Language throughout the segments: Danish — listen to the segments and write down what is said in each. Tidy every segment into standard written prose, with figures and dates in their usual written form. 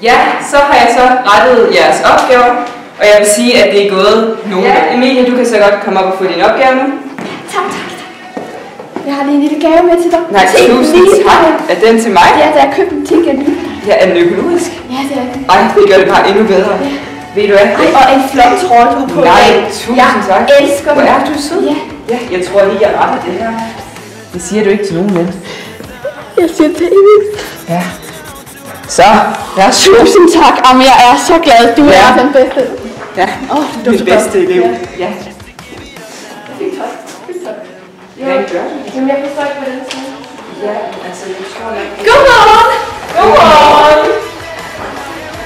Ja, så har jeg så rettet jeres opgaver, og jeg vil sige, at det er gået nu. Ja. Emilie, du kan så godt komme op og få din opgave nu. Tak. Jeg har lige en lille gave med til dig. Nej, tusind tak. Er den til mig? Ja, da jeg købte den til igen. Ja, er den økologisk? Ja, det er den. Ej, det gør det bare endnu bedre. Ja. Ved du hvad? Ej, og en flot trøje, du har på. Nej, tusind tak. Jeg elsker den. Hvor er du sød? Ja. Ja, jeg tror lige, jeg retter det her. Det siger du ikke til nogen, vel? Jeg siger baby. Ja. Så, værsgo. Tusind tak. Jamen, jeg er så glad. Du er den bedste. Ja, du er den bedste elev. Ja. Hvad gør du? Jamen, jeg forstår ikke, hvordan det er. Ja, altså, jeg tror ikke... Godmorgen! Godmorgen!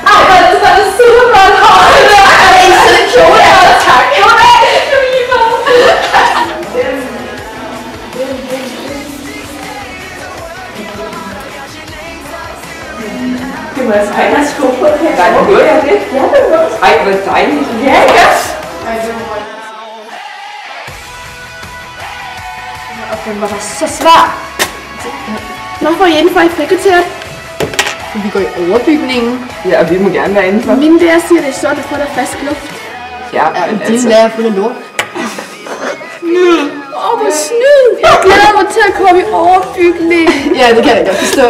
Ej, hvor er det sådan en super flot hår. Ej, en sød kjole. Ja, tak. Goddag. Du er lige på. Det må jeg sige, der sko på. Nej, hører jeg det? Ja, det må jeg. Ej, hvor dejligt. Ja, ja. Ej, det må jeg. Og den var så svær. Nå, får I indenfor i frikvarteret? Vi går i overbygningen. Ja, og vi må gerne være indenfor. Min lærer siger, det er sådan, at få dig frisk luft. Ja, men din lærer er fuld af lort. Åh, hvor snyd! Jeg glæder mig til at komme i overbygningen. Ja, det kan jeg godt forstå.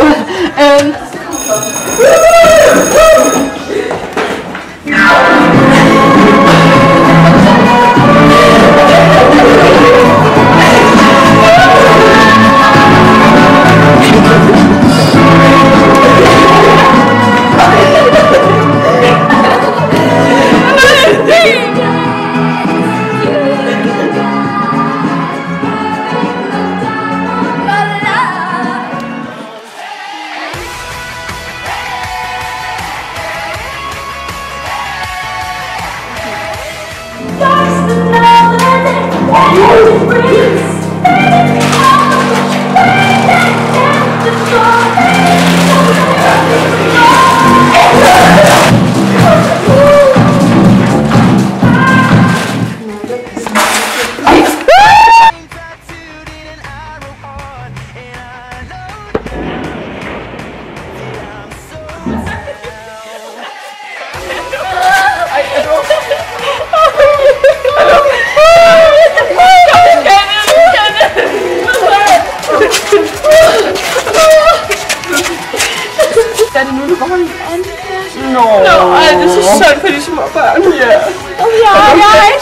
Er det nu, du kommer i anden klasse? Nå, det er så synd for de små børn. Ja.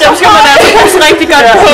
Jeg skal man altså passe rigtig godt på.